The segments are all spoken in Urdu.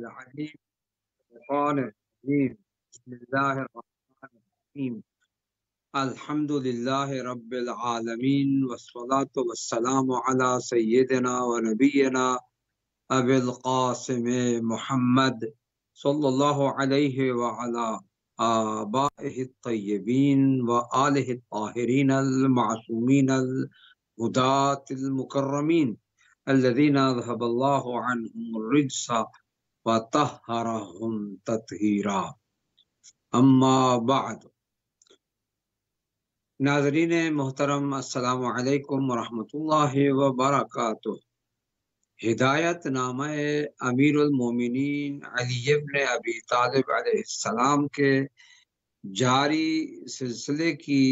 العليم الشيطان الرجيم بسم الله الرحمن الرحيم الحمد لله رب العالمين والصلاة والسلام على سيدنا ونبينا أبي القاسم محمد صلى الله عليه وعلى آبائه الطيبين وآله الطاهرين المعصومين الهداة المكرمين الذين أذهب الله عنهم الرجس وطهرهم تطہیرا اما بعد۔ ناظرین محترم، السلام علیکم ورحمۃ اللہ وبرکاتہ۔ ہدایت نامہ امیر المومنین علی ابن ابی طالب علیہ السلام کے جاری سلسلے کی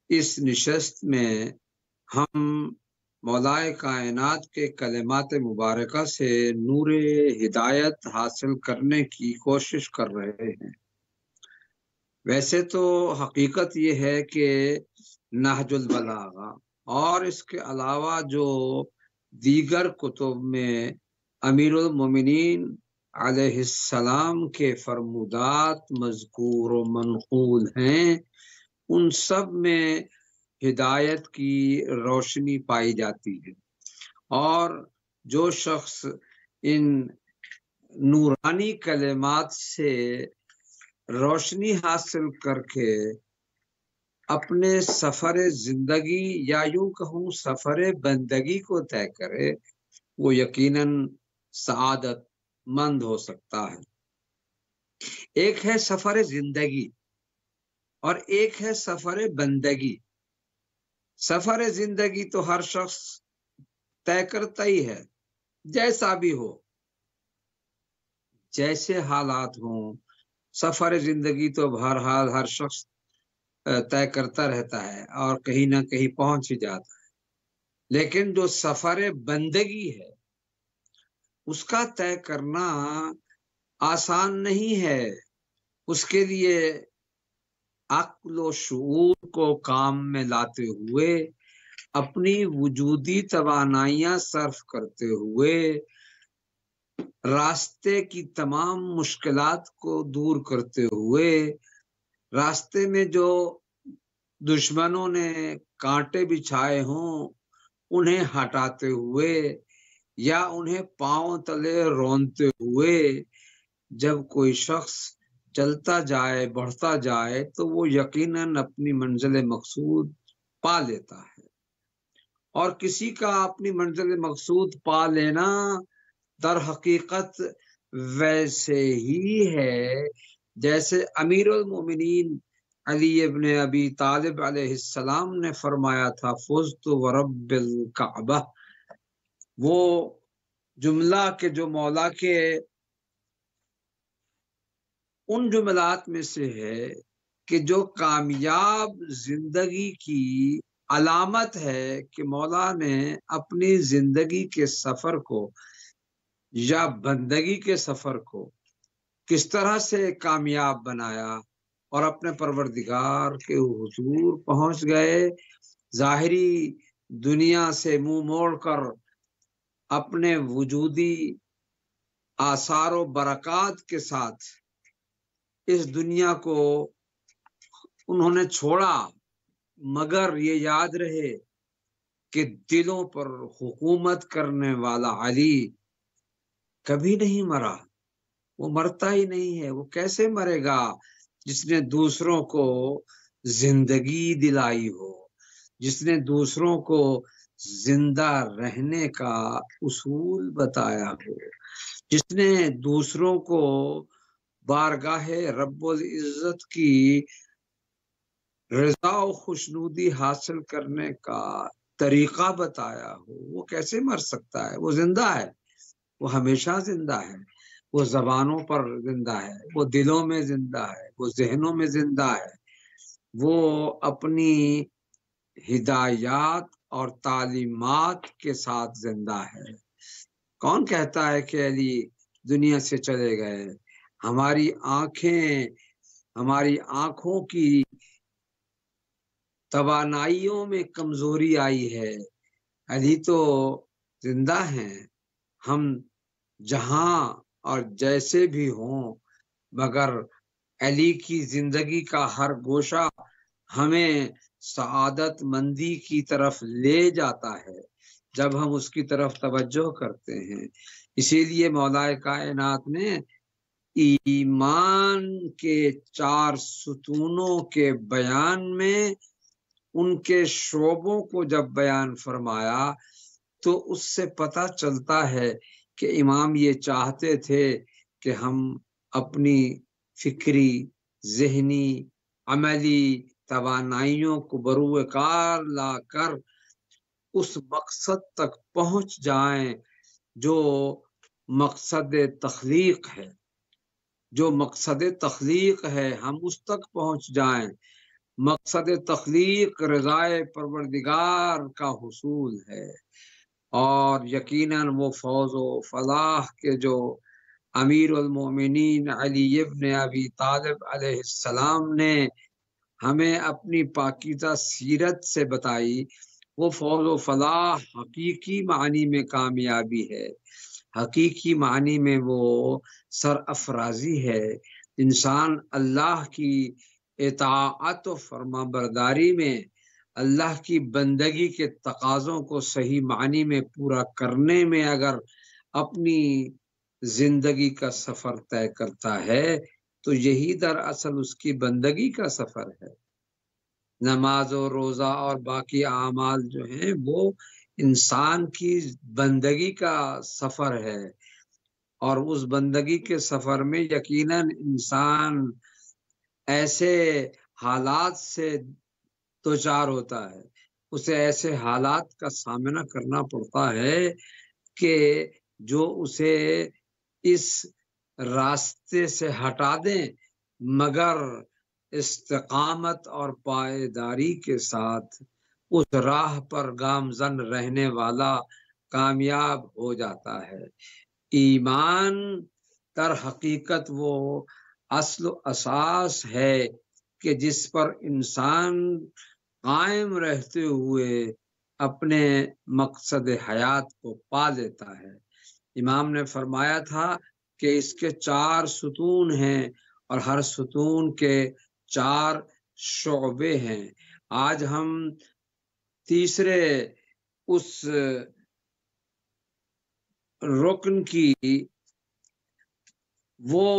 اس نشست میں ہم مولائے کائنات کے کلمات مبارکہ سے نور ہدایت حاصل کرنے کی کوشش کر رہے ہیں۔ ویسے تو حقیقت یہ ہے کہ نہج البلاغہ اور اس کے علاوہ جو دیگر کتب میں امیر المومنین علیہ السلام کے فرمودات مذکور و منقول ہیں، ان سب میں ہدایت کی روشنی پائی جاتی ہے، اور جو شخص ان نورانی کلمات سے روشنی حاصل کر کے اپنے سفر زندگی یا یوں کہوں سفر بندگی کو طے کرے، وہ یقیناً سعادت مند ہو سکتا ہے۔ ایک ہے سفر زندگی اور ایک ہے سفر بندگی۔ سفر زندگی تو ہر شخص طے کرتا ہی ہے، جیسا بھی ہو، جیسے حالات ہوں، سفر زندگی تو بہرحال ہر شخص طے کرتا رہتا ہے اور کہیں نہ کہیں پہنچ ہی جاتا ہے۔ لیکن جو سفر بندگی ہے، اس کا طے کرنا آسان نہیں ہے۔ اس کے لیے عقل و شعور کو کام میں لاتے ہوئے، اپنی وجودی توانائیاں صرف کرتے ہوئے، راستے کی تمام مشکلات کو دور کرتے ہوئے، راستے میں جو دشمنوں نے کانٹے بچھائے ہوں انہیں ہٹاتے ہوئے یا انہیں پاؤں تلے رونتے ہوئے، جب کوئی شخص چلتا جائے، بڑھتا جائے، تو وہ یقیناً اپنی منزل مقصود پا لیتا ہے۔ اور کسی کا اپنی منزل مقصود پا لینا در حقیقت ویسے ہی ہے جیسے امیر المومنین علی ابن ابی طالب علیہ السلام نے فرمایا تھا، فزت ورب الکعبہ۔ وہ جملہ کہ جو مولا کے ان جملات میں سے ہے کہ جو کامیاب زندگی کی علامت ہے کہ مولا نے اپنی زندگی کے سفر کو یا بندگی کے سفر کو کس طرح سے کامیاب بنایا اور اپنے پروردگار کے حضور پہنچ گئے۔ ظاہری دنیا سے منہ موڑ کر اپنے وجودی آثار و برکات کے ساتھ اس دنیا کو انہوں نے چھوڑا، مگر یہ یاد رہے کہ دلوں پر حکومت کرنے والا علی کبھی نہیں مرا، وہ مرتا ہی نہیں ہے۔ وہ کیسے مرے گا جس نے دوسروں کو زندگی دلائی ہو، جس نے دوسروں کو زندہ رہنے کا اصول بتایا ہو، جس نے دوسروں کو بارگاہ رب العزت کی رضا و خوشنودی حاصل کرنے کا طریقہ بتایا ہو۔ وہ کیسے مر سکتا ہے؟ وہ زندہ ہے، وہ ہمیشہ زندہ ہے، وہ زبانوں پر زندہ ہے، وہ دلوں میں زندہ ہے، وہ ذہنوں میں زندہ ہے، وہ اپنی ہدایات اور تعلیمات کے ساتھ زندہ ہے۔ کون کہتا ہے کہ علی دنیا سے چلے گئے؟ ہماری آنکھوں کی توانائیوں میں کمزوری آئی ہے، علی تو زندہ ہیں، ہم جہاں اور جیسے بھی ہوں، مگر علی کی زندگی کا ہر گوشہ ہمیں سعادت مندی کی طرف لے جاتا ہے جب ہم اس کی طرف توجہ کرتے ہیں۔ اسی لیے مولا کائنات نے ایمان کے 4 ستونوں کے بیان میں ان کے شعبوں کو جب بیان فرمایا تو اس سے پتہ چلتا ہے کہ امام یہ چاہتے تھے کہ ہم اپنی فکری، ذہنی، عملی توانائیوں کو بروئے کار لا کر اس مقصد تک پہنچ جائیں جو مقصد تخلیق ہے، ہم اس تک پہنچ جائیں۔ مقصد تخلیق رضائے پروردگار کا حصول ہے، اور یقیناً وہ فوز و فلاح کے جو امیر المومنین علی ابن ابی طالب علیہ السلام نے ہمیں اپنی پاکیزہ سیرت سے بتائی، وہ فوز و فلاح حقیقی معنی میں کامیابی ہے، حقیقی معنی میں وہ سرافرازی ہے۔ انسان اللہ کی اطاعت و فرما برداری میں، اللہ کی بندگی کے تقاضوں کو صحیح معنی میں پورا کرنے میں اگر اپنی زندگی کا سفر طے کرتا ہے تو یہی دراصل اس کی بندگی کا سفر ہے۔ نماز و روزہ اور باقی اعمال جو ہیں وہ انسان کی بندگی کا سفر ہے، اور اس بندگی کے سفر میں یقیناً انسان ایسے حالات سے دوچار ہوتا ہے، اسے ایسے حالات کا سامنا کرنا پڑتا ہے کہ جو اسے اس راستے سے ہٹا دیں، مگر استقامت اور پائیداری کے ساتھ اس راہ پر گامزن رہنے والا کامیاب ہو جاتا ہے۔ ایمان در حقیقت وہ اصل و اساس ہے کہ جس پر انسان قائم رہتے ہوئے اپنے مقصد حیات کو پا لیتا ہے۔ امام نے فرمایا تھا کہ اس کے 4 ستون ہیں اور ہر ستون کے 4 شعبے ہیں۔ آج ہم تیسرے اس رکن کی وہ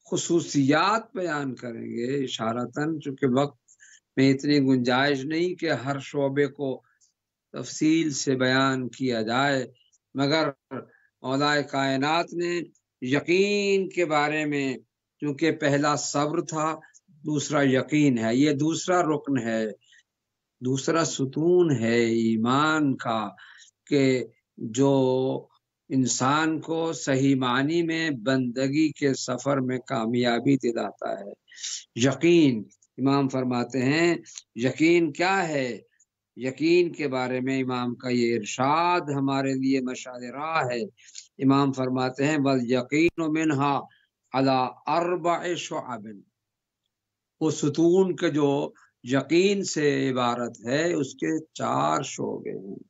خصوصیات بیان کریں گے اشارتاً، چونکہ وقت میں اتنی گنجائش نہیں کہ ہر شعبے کو تفصیل سے بیان کیا جائے، مگر مولا کائنات نے یقین کے بارے میں، چونکہ پہلا صبر تھا، دوسرا یقین ہے، یہ دوسرا رکن ہے، دوسرا ستون ہے ایمان کا، کہ جو انسان کو صحیح معنی میں بندگی کے سفر میں کامیابی دلاتا ہے۔ یقین، امام فرماتے ہیں یقین کیا ہے؟ یقین کے بارے میں امام کا یہ ارشاد ہمارے لیے مشعل راہ ہے۔ امام فرماتے ہیں وَالْيَقِينُ مِنْهَا عَلَىٰ 4 شُعَبٍ، وہ ستون کے جو یقین سے عبارت ہے اس کے 4 شعبے ہیں۔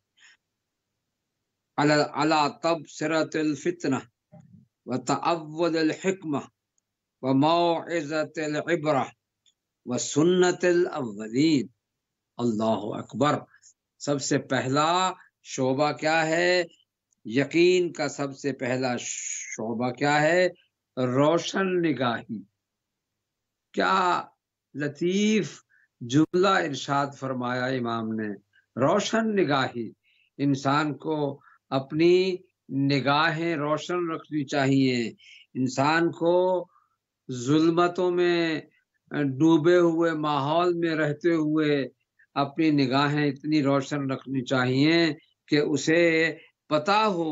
عَلَىٰ تَبْصِرَةِ الْفِتْنَةِ وَتَأَوُّلِ الْحِكْمَةِ وَمَوْعِظَةِ الْعِبْرَةِ وَسُنَّةِ الْأَوَّلِينَ۔ اللہ اکبر! سب سے پہلا شعبہ کیا ہے؟ یقین کا سب سے پہلا شعبہ کیا ہے؟ روشن نگاہی۔ کیا لطیف جملہ ارشاد فرمایا امام نے، روشن نگاہی۔ انسان کو اپنی نگاہیں روشن رکھنی چاہیے، انسان کو ظلمتوں میں ڈوبے ہوئے ماحول میں رہتے ہوئے اپنی نگاہیں اتنی روشن رکھنی چاہیے کہ اسے پتہ ہو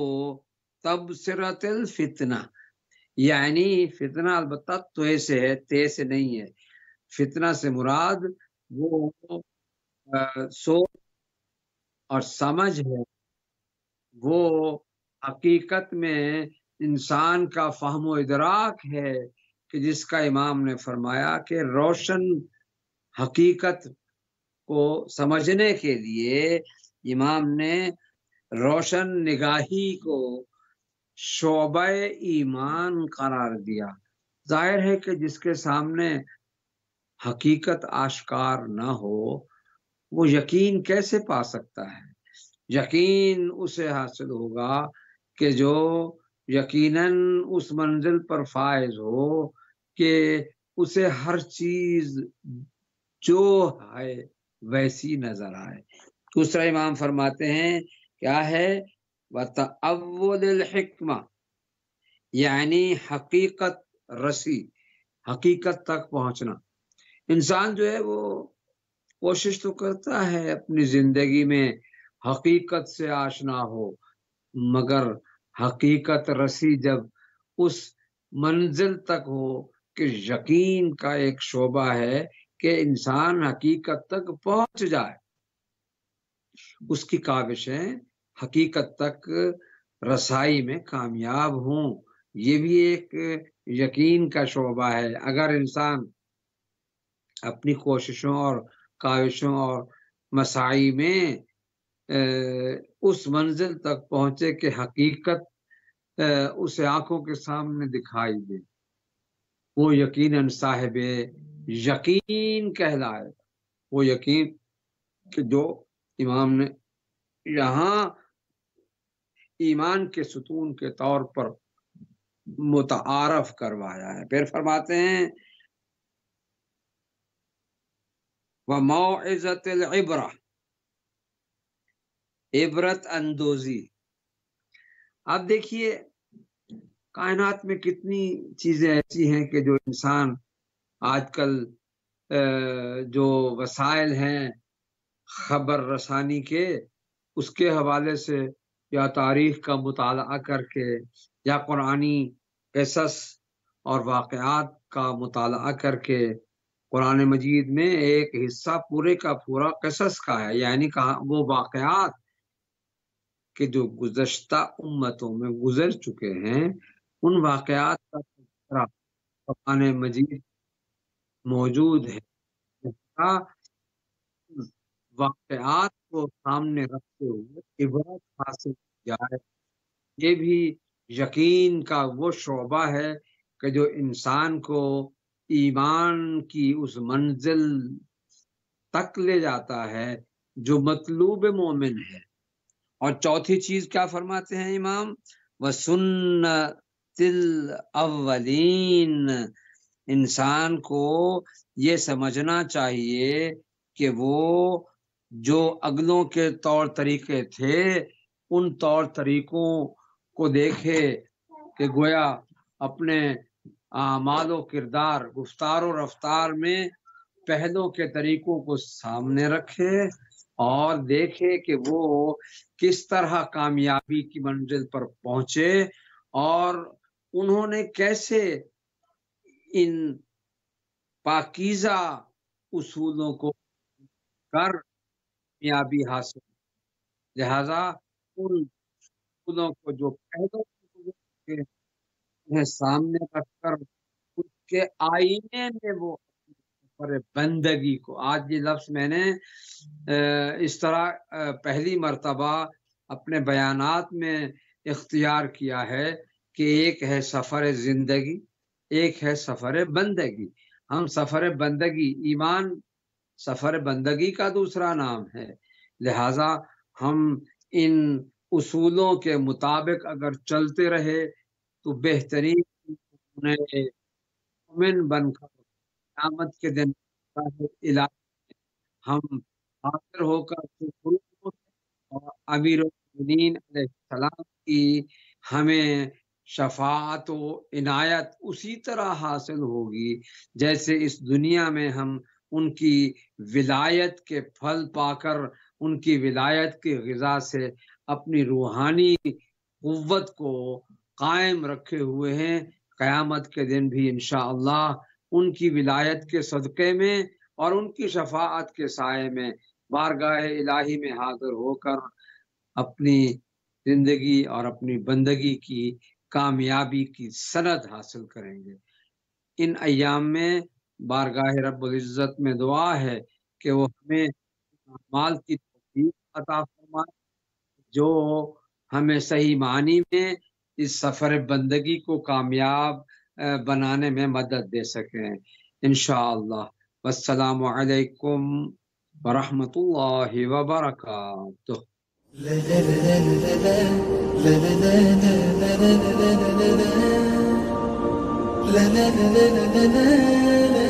تبصرۃ الفتنہ، یعنی فتنہ البتہ توے سے ہے، تے سے نہیں ہے۔ فتنہ سے مراد وہ سوچ اور سمجھ ہے، وہ حقیقت میں انسان کا فہم و ادراک ہے کہ جس کا امام نے فرمایا کہ روشن حقیقت کو سمجھنے کے لیے امام نے روشن نگاہی کو شعبہ ایمان قرار دیا۔ ظاہر ہے کہ جس کے سامنے حقیقت آشکار نہ ہو وہ یقین کیسے پا سکتا ہے؟ یقین اسے حاصل ہوگا کہ جو یقیناً اس منزل پر فائز ہو کہ اسے ہر چیز جو ہے ویسی نظر آئے۔ دوسرا امام فرماتے ہیں کیا ہے؟ وَتَأَوُّلِ الْحِکْمَةِ، یعنی حقیقت رسی، حقیقت تک پہنچنا۔ انسان جو ہے وہ کوشش تو کرتا ہے اپنی زندگی میں حقیقت سے آشنا ہو، مگر حقیقت رسی جب اس منزل تک ہو کہ یقین کا ایک شعبہ ہے کہ انسان حقیقت تک پہنچ جائے، اس کی کاوشیں حقیقت تک رسائی میں کامیاب ہوں، یہ بھی ایک یقین کا شعبہ ہے۔ اگر انسان اپنی کوششوں اور کاوشوں اور مساعی میں اس منزل تک پہنچے کہ حقیقت اسے آنکھوں کے سامنے دکھائی دے، وہ یقیناً صاحب یقین کہلائے۔ وہ یقین کہ جو امام نے یہاں ایمان کے ستون کے طور پر متعارف کروایا ہے۔ پھر فرماتے ہیں وَمَوْعِظَةِ الْعِبْرَةِ، عبرت اندوزی۔ اب دیکھیے کائنات میں کتنی چیزیں ایسی ہیں کہ جو انسان آج کل جو وسائل ہیں خبر رسانی کے، اس کے حوالے سے یا تاریخ کا مطالعہ کر کے یا قرآنی قصص اور واقعات کا مطالعہ کر کے، قرآن مجید میں ایک حصہ پورے کا پورا قصص کا ہے، یعنی وہ واقعات کہ جو گزشتہ امتوں میں گزر چکے ہیں ان واقعات کا تذکرہ قرآن مجید موجود ہے۔ واقعات کو سامنے رکھتے ہوئے عبرت حاصل کی جائے، یہ بھی یقین کا وہ شعبہ ہے کہ جو انسان کو ایمان کی اس منزل تک لے جاتا ہے جو مطلوب مومن ہے۔ اور چوتھی چیز کیا فرماتے ہیں امام؟ وَسُنَّتِ الْأَوَّلِينَ، انسان کو یہ سمجھنا چاہیے کہ وہ جو اگلوں کے طور طریقے تھے ان طور طریقوں کو دیکھے کہ گویا اپنے اعمال و کردار، گفتار و رفتار میں پہلوں کے طریقوں کو سامنے رکھے اور دیکھے کہ وہ کس طرح کامیابی کی منزل پر پہنچے اور انہوں نے کیسے ان پاکیزہ اصولوں کو کر کامیابی حاصل، لہذا ان اصولوں کو جو پہلوں کے سامنے رکھ کر اس کے آئینے میں وہ بندگی کو، آج یہ لفظ میں نے اس طرح پہلی مرتبہ اپنے بیانات میں اختیار کیا ہے کہ ایک ہے سفر زندگی، ایک ہے سفر بندگی۔ ہم سفر بندگی، ایمان سفر بندگی کا دوسرا نام ہے، لہذا ہم ان اصولوں کے مطابق اگر چلتے رہے تو بہترین مومن بن کر قیامت کے دن ہم حاضر ہو کر اور امیر المؤمنین علیہ السلام کی ہمیں شفاعت و عنایت اسی طرح حاصل ہوگی جیسے اس دنیا میں ہم ان کی ولایت کے پھل پا کر ان کی ولایت کی غذا سے اپنی روحانی قوت کو قائم رکھے ہوئے ہیں۔ قیامت کے دن بھی انشاءاللہ ان کی ولایت کے صدقے میں اور ان کی شفاعت کے سائے میں بارگاہ الہی میں حاضر ہو کر اپنی زندگی اور اپنی بندگی کی کامیابی کی سند حاصل کریں گے۔ ان ایام میں بارگاہ رب العزت میں دعا ہے کہ وہ ہمیں اعمال کی توفیق عطا فرمائے جو ہمیں صحیح معنی میں اس سفر بندگی کو کامیاب بنانے میں مدد دے سکیں انشاءاللہ۔ والسلام علیکم ورحمۃ اللہ وبرکاتہ۔ لا لا لا لا لا لا لا لا لا لا لا